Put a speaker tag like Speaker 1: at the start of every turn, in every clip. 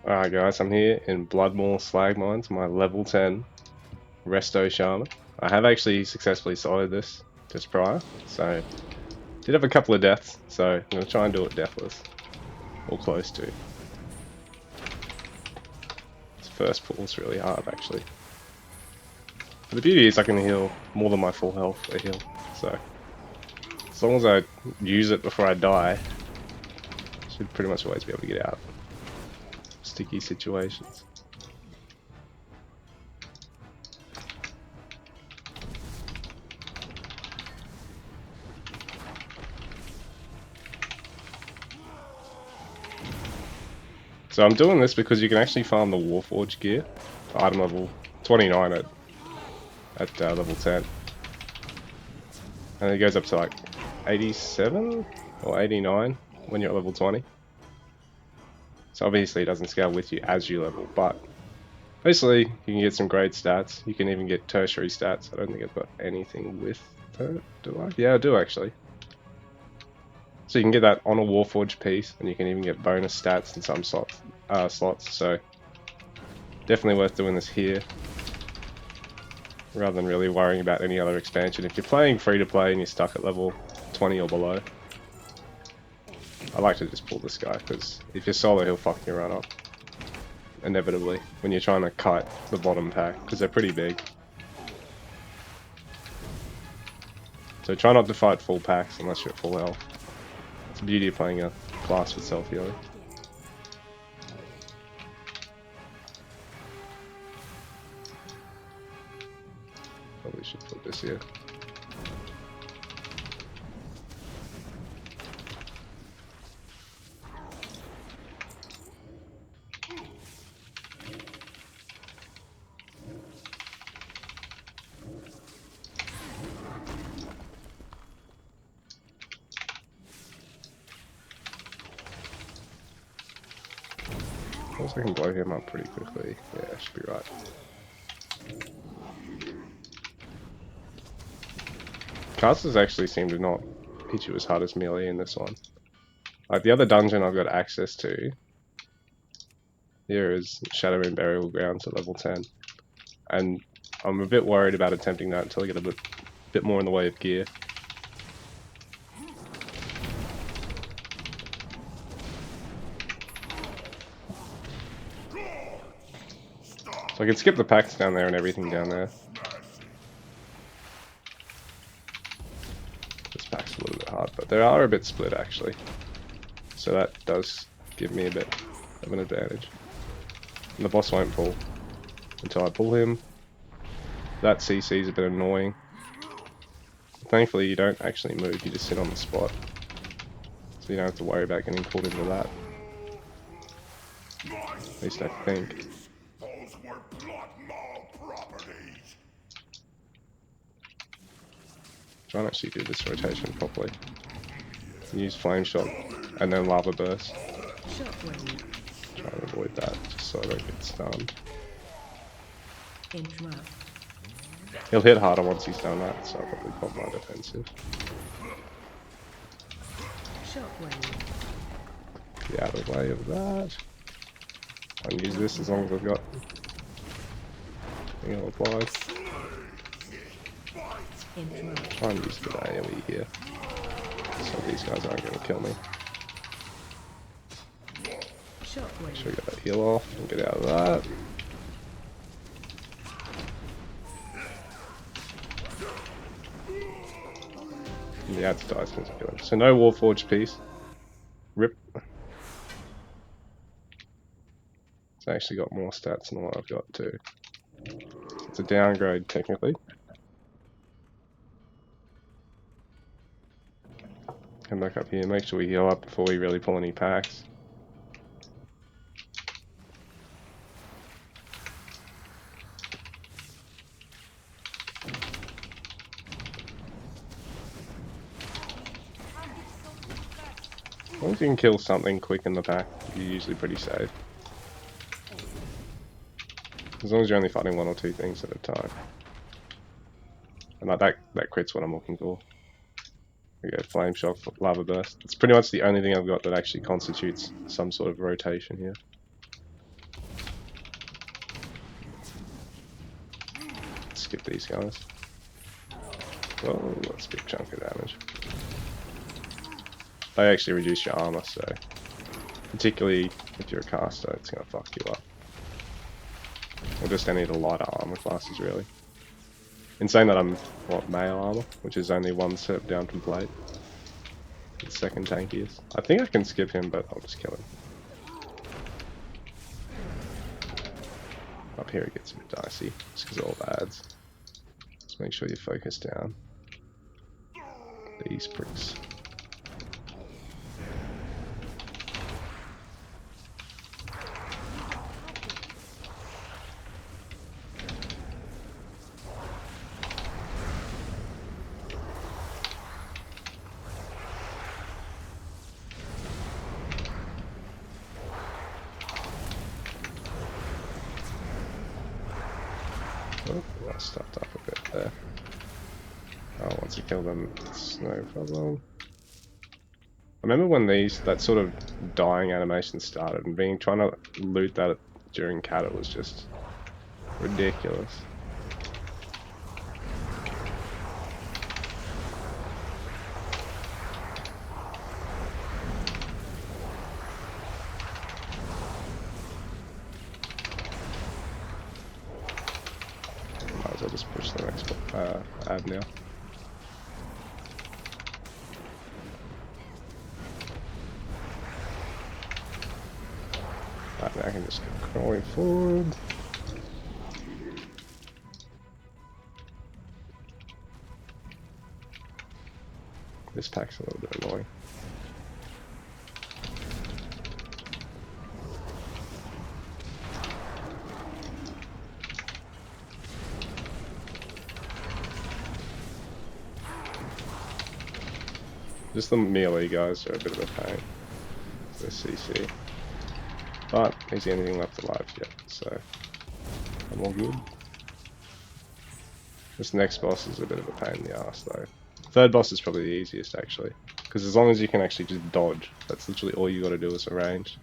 Speaker 1: Alright guys, I'm here in Bloodmaul Slag Mines, my level 10 Resto Shaman. I have actually successfully soloed this just prior, so did have a couple of deaths, so I'm going to try and do it deathless, or close to. This first pull's really hard actually. But the beauty is I can heal more than my full health a heal, so as long as I use it before I die, I should pretty much always be able to get out of sticky situations. So I'm doing this because you can actually farm the Warforged gear, item level 29 at level 10. And it goes up to like 87 or 89 when you're at level 20. So obviously it doesn't scale with you as you level, but basically you can get some great stats. You can even get tertiary stats. I don't think I've got anything with that, do I? Yeah, I do actually. So you can get that on a Warforged piece, and you can even get bonus stats in some slots. So definitely worth doing this here, rather than really worrying about any other expansion. If you're playing free to play and you're stuck at level 20 or below, I like to just pull this guy, because if you're solo he'll fuck you right up. Inevitably, when you're trying to kite the bottom pack, because they're pretty big. So try not to fight full packs unless you're at full health. It's the beauty of playing a class with self-healing. Probably should put this here. I guess I can blow him up pretty quickly. Yeah, should be right. Casters actually seem to not hit you as hard as melee in this one. Like the other dungeon I've got access to here is Shadow and Burial Grounds at level 10. And I'm a bit worried about attempting that until I get a bit more in the way of gear. So I can skip the packs down there and everything down there. This pack's a little bit hard, but they are a bit split actually. So that does give me a bit of an advantage. And the boss won't pull until I pull him. That CC is a bit annoying. Thankfully you don't actually move, you just sit on the spot. So you don't have to worry about getting pulled into that. At least I think.
Speaker 2: Those were Bloodmaul properties.
Speaker 1: Try and actually do this rotation properly. Use Flame Shot and then Lava Burst. Try and avoid that just so I don't get stunned. He'll hit harder once he's done that, so I'll probably pop my defensive. Get out of the way of that. I can use this as long as I've got thing all applied. Try and use the AoE here, so these guys aren't going to kill me. Make sure I get that heal off and get out of that. And the advertisements are good. So no Warforged piece. Rip. It's actually got more stats than what I've got too. It's a downgrade technically. Come back up here, make sure we heal up before we really pull any packs. As long as you can kill something quick in the pack, you're usually pretty safe. As long as you're only fighting one or two things at a time. And like that crit's what I'm looking for. We go Flame Shock, Lava Burst. It's pretty much the only thing I've got that actually constitutes some sort of rotation here. skip these guys. Oh, that's a big chunk of damage. They actually reduce your armor, so particularly if you're a caster, it's gonna fuck you up. Or just any of the lighter armor classes, really. In saying that I'm, what, male armor, which is only one step down from plate. The second tankiest. I think I can skip him, but I'll just kill him. Up here it gets a bit dicey, just because of all the ads. Just make sure you focus down. These pricks. Oh, I stuffed up a bit there. Oh, once you kill them, it's no problem. I remember when that sort of dying animation started, and trying to loot that during cattle was just ridiculous. Might as well just push the next ad now. Right, now I can just go crawling forward. This pack's a little bit annoying. Just the melee guys are a bit of a pain. The CC. But is there anything left alive yet? So I'm all good. This next boss is a bit of a pain in the ass though. Third boss is probably the easiest actually. Because as long as you can actually just dodge, that's literally all you gotta do is arrange.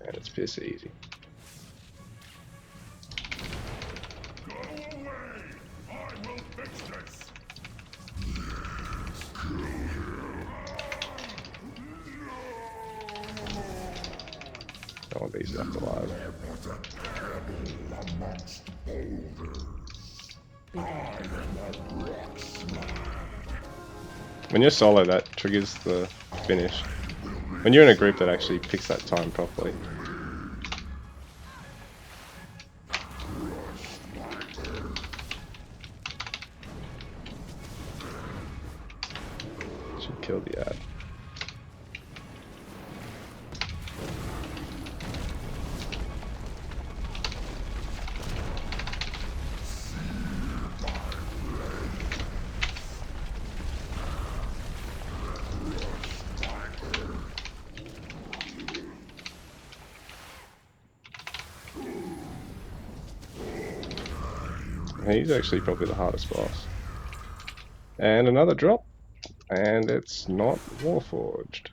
Speaker 1: And it's piss easy.
Speaker 2: Go away! I will fix this!
Speaker 1: Don't want these left alive.
Speaker 2: Amongst boulders. I am a rock slide.
Speaker 1: When you're solo, that triggers the finish. When you're in a group, that actually picks that time properly. Should kill the ad. He's actually probably the hardest boss. And another drop. And it's not Warforged.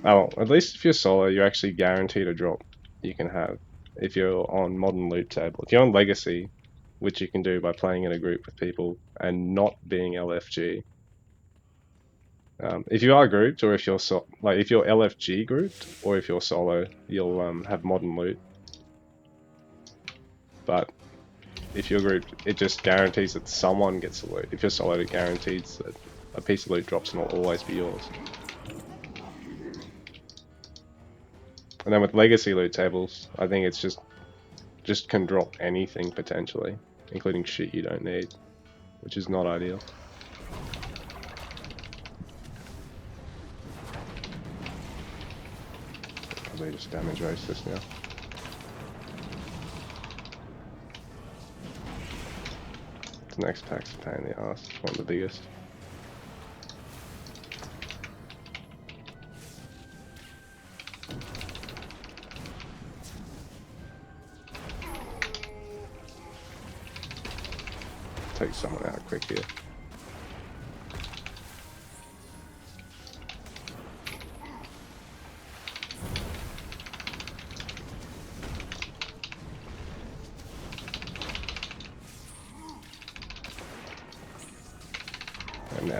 Speaker 1: Oh, at least if you're solo, you're actually guaranteed a drop you can have if you're on Modern Loot Table. If you're on Legacy, which you can do by playing in a group with people and not being LFG. If you are grouped, or if you're if you're LFG grouped, or if you're solo, you'll have Modern Loot. But if you're grouped, it just guarantees that someone gets the loot. If you're solo, it guarantees that a piece of loot drops and will always be yours. And then with Legacy loot tables, I think it's just can drop anything potentially, including shit you don't need, which is not ideal. Probably just damage race this now. The next pack's a pain in the ass. It's one of the biggest. Take someone out quick here.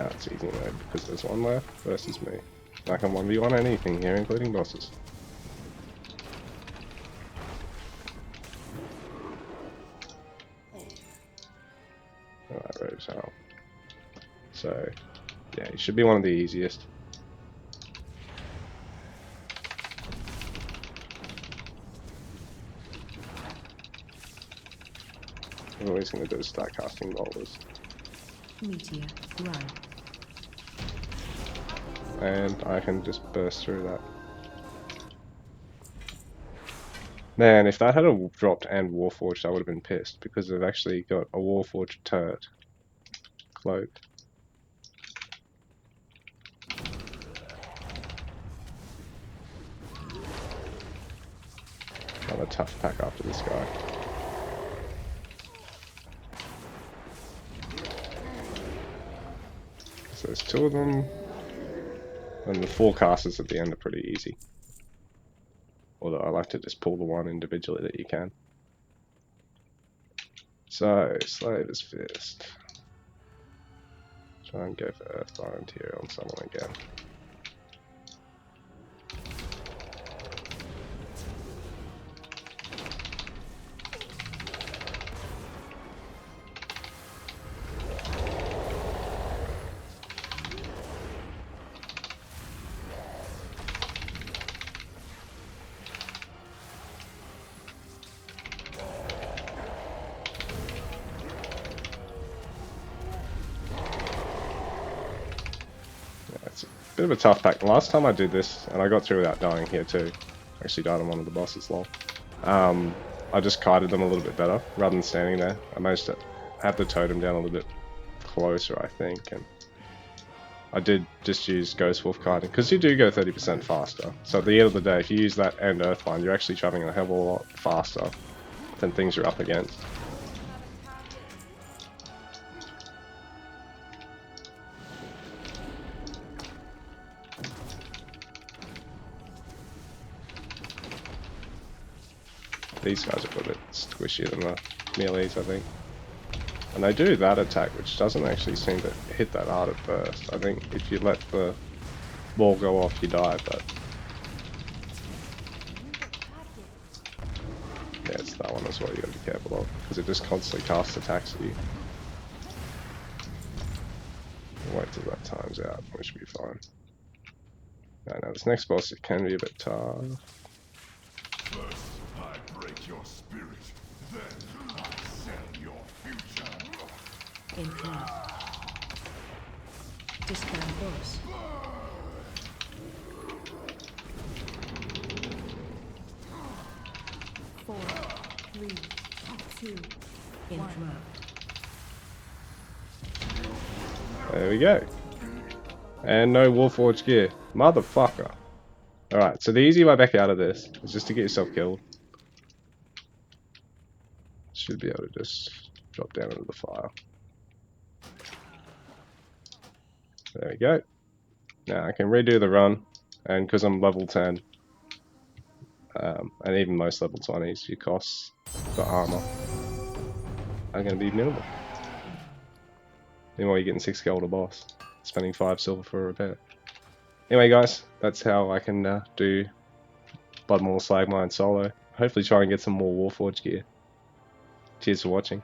Speaker 1: Now it's easy mode because there's one left versus me. I can 1v1 anything here, including bosses. Alright, Rose out. So, yeah, it should be one of the easiest. I'm always going to do is start casting boulders.
Speaker 3: Meteor, grow.
Speaker 1: And I can just burst through that. Man, if that had a dropped and Warforged, I would have been pissed, because they've actually got a Warforged turret cloak. Another tough pack after this guy. So there's two of them, and the forecasters at the end are pretty easy. Although I like to just pull the one individually that you can. So, Slaver's Fist. Try and go for Earthbind here on someone again. Bit of a tough pack. Last time I did this, and I got through without dying here too. Actually died on one of the bosses, lol. I just kited them a little bit better, rather than standing there. I managed to have the totem down a little bit closer, I think, and I did just use Ghost Wolf kiting, because you do go 30% faster. So at the end of the day, if you use that and Earthbind, you're actually traveling a hell of a lot faster than things you're up against. These guys are a bit squishier than the melees, I think. And they do that attack, which doesn't actually seem to hit that hard at first. I think if you let the ball go off, you die, but... yeah, it's that one as well you gotta be careful of, because it just constantly casts attacks at you. Wait till that time's out, we should be fine. Now this next boss, it can be a bit tough.
Speaker 2: First, I break your spirit, then I sell your future.
Speaker 3: Influence. Dispel force. Four, three, two, interrupt.
Speaker 1: There we go. And no Warforged gear. Motherfucker. Alright, so the easy way back out of this is just to get yourself killed. Should be able to just drop down into the fire. There we go. Now I can redo the run, and because I'm level 10, and even most level 20s, your costs for armor are going to be minimal. Meanwhile, you're getting 6 gold a boss, spending 5 silver for a repair. Anyway guys, that's how I can do Bloodmaul Slag Mine solo. Hopefully try and get some more Warforged gear. Cheers for watching.